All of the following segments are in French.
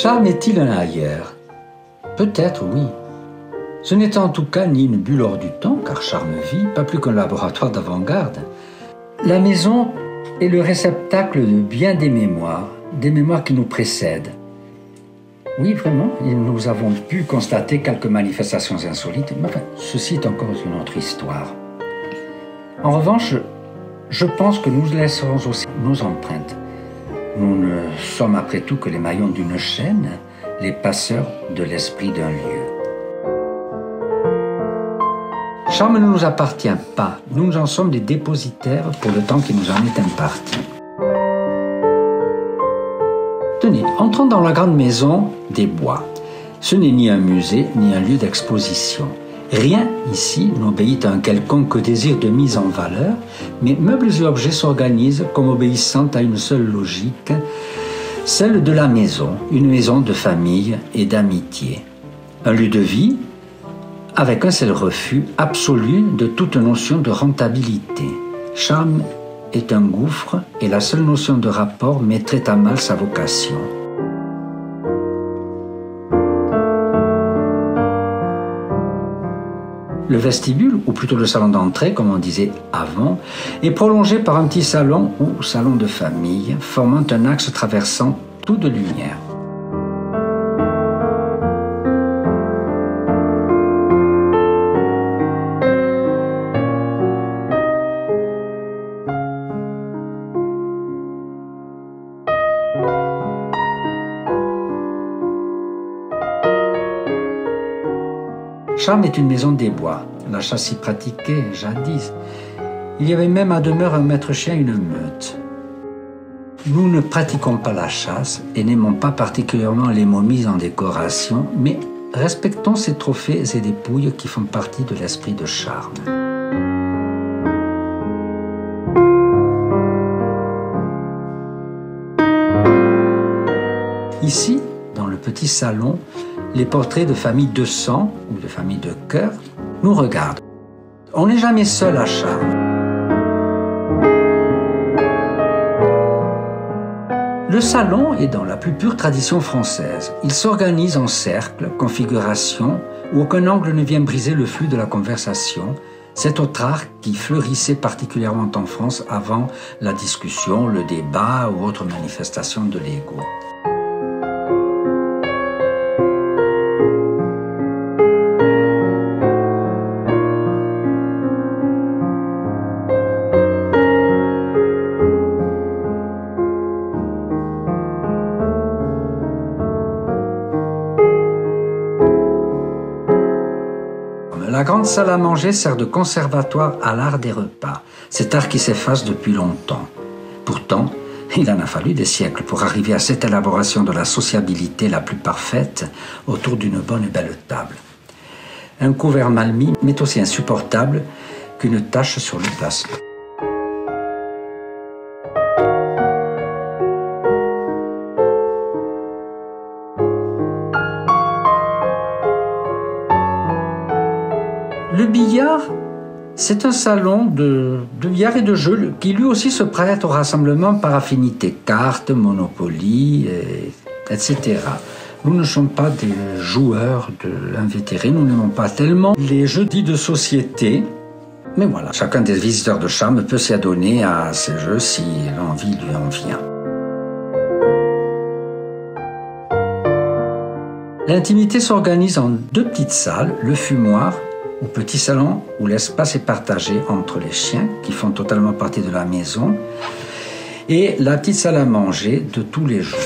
Charme est-il un ailleurs? Peut-être oui. Ce n'est en tout cas ni une bulle hors du temps, car Charme vit, pas plus qu'un laboratoire d'avant-garde. La maison est le réceptacle de bien des mémoires qui nous précèdent. Oui, vraiment, nous avons pu constater quelques manifestations insolites, mais enfin, ceci est encore une autre histoire. En revanche, je pense que nous laisserons aussi nos empreintes. Nous ne sommes après tout que les maillons d'une chaîne, les passeurs de l'esprit d'un lieu. Charme ne nous appartient pas, nous en sommes des dépositaires pour le temps qui nous en est imparti. Tenez, entrons dans la grande maison des bois. Ce n'est ni un musée, ni un lieu d'exposition. Rien ici n'obéit à un quelconque désir de mise en valeur, mais meubles et objets s'organisent comme obéissant à une seule logique, celle de la maison, une maison de famille et d'amitié. Un lieu de vie avec un seul refus absolu de toute notion de rentabilité. Charme est un gouffre et la seule notion de rapport mettrait à mal sa vocation. Le vestibule, ou plutôt le salon d'entrée, comme on disait avant, est prolongé par un petit salon ou salon de famille, formant un axe traversant tout de lumière. Charme est une maison des bois. La chasse s'y pratiquait jadis. Il y avait même à demeure un maître chien et une meute. Nous ne pratiquons pas la chasse et n'aimons pas particulièrement les momies en décoration, mais respectons ces trophées et dépouilles qui font partie de l'esprit de Charme. Ici, dans le petit salon, les portraits de familles de sang ou de familles de cœur nous regardent. On n'est jamais seul à Charme. Le salon est dans la plus pure tradition française. Il s'organise en cercle, configuration, où aucun angle ne vient briser le flux de la conversation. C'est autre art qui fleurissait particulièrement en France avant la discussion, le débat ou autre manifestation de l'ego. La grande salle à manger sert de conservatoire à l'art des repas, cet art qui s'efface depuis longtemps. Pourtant, il en a fallu des siècles pour arriver à cette élaboration de la sociabilité la plus parfaite autour d'une bonne et belle table. Un couvert mal mis m'est aussi insupportable qu'une tache sur le plasma. Le billard, c'est un salon de billard et de jeux qui lui aussi se prête au rassemblement par affinité. Cartes, Monopoly, etc. Nous ne sommes pas des joueurs invétérés, nous n'aimons pas tellement les jeux dits de société. Mais voilà, chacun des visiteurs de Charme peut s'y adonner à ces jeux si l'envie lui en vient. L'intimité s'organise en deux petites salles, le fumoir ou petit salon où l'espace est partagé entre les chiens qui font totalement partie de la maison et la petite salle à manger de tous les jours.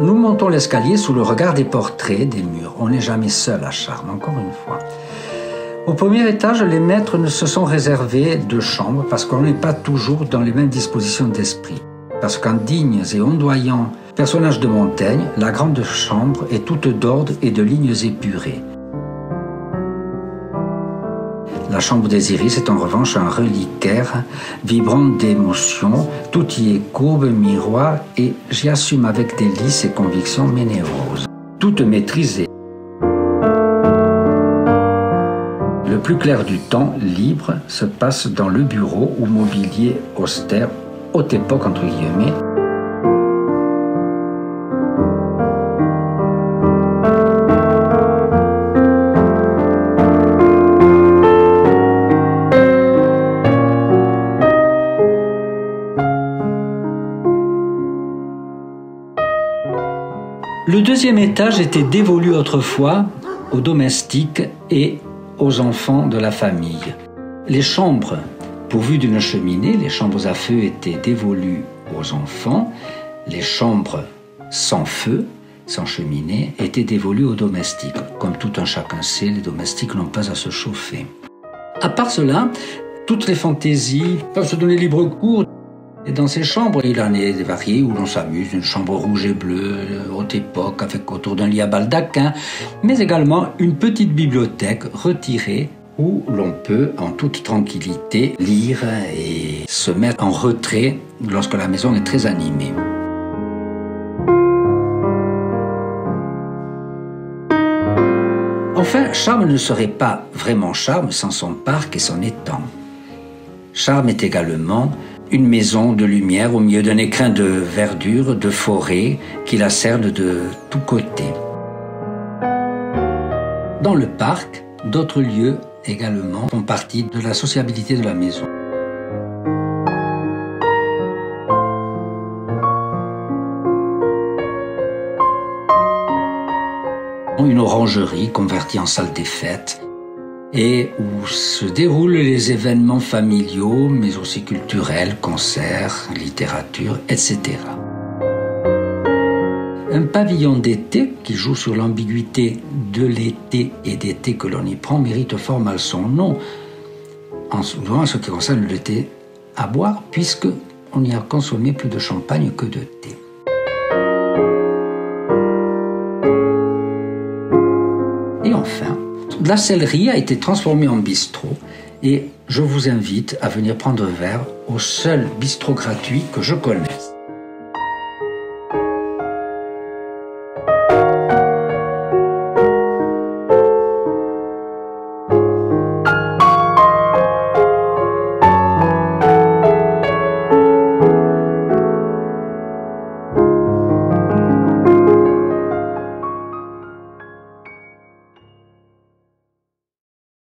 Nous montons l'escalier sous le regard des portraits, des murs. On n'est jamais seul à Charme, encore une fois. Au premier étage, les maîtres ne se sont réservés de chambres parce qu'on n'est pas toujours dans les mêmes dispositions d'esprit. Parce qu'en dignes et ondoyants personnages de Montaigne, la grande chambre est toute d'ordre et de lignes épurées. La chambre des Iris est en revanche un reliquaire vibrant d'émotions. Tout y est courbe, miroir, et j'y assume avec délice et conviction mes névroses. Toute maîtrisée. Le plus clair du temps, libre, se passe dans le bureau ou mobilier austère, haute époque entre guillemets. Le deuxième étage était dévolu autrefois aux domestiques et aux enfants de la famille. Les chambres pourvues d'une cheminée, les chambres à feu étaient dévolues aux enfants. Les chambres sans feu, sans cheminée, étaient dévolues aux domestiques. Comme tout un chacun sait, les domestiques n'ont pas à se chauffer. À part cela, toutes les fantaisies peuvent se donner libre cours. Et dans ces chambres, il en est varié où l'on s'amuse, une chambre rouge et bleue, haute époque, avec autour d'un lit à baldaquin, mais également une petite bibliothèque retirée où l'on peut, en toute tranquillité, lire et se mettre en retrait lorsque la maison est très animée. Enfin, Charmes ne serait pas vraiment Charmes sans son parc et son étang. Charmes est également une maison de lumière au milieu d'un écrin de verdure, de forêt qui la cerne de tous côtés. Dans le parc, d'autres lieux également font partie de la sociabilité de la maison. Une orangerie convertie en salle des fêtes, et où se déroulent les événements familiaux, mais aussi culturels, concerts, littérature, etc. Un pavillon d'été qui joue sur l'ambiguïté de l'été et d'été que l'on y prend mérite fort mal son nom, en ce qui concerne le thé à boire, puisque on n'y a consommé plus de champagne que de thé. Et enfin, la sellerie a été transformée en bistrot et je vous invite à venir prendre verre au seul bistrot gratuit que je connaisse.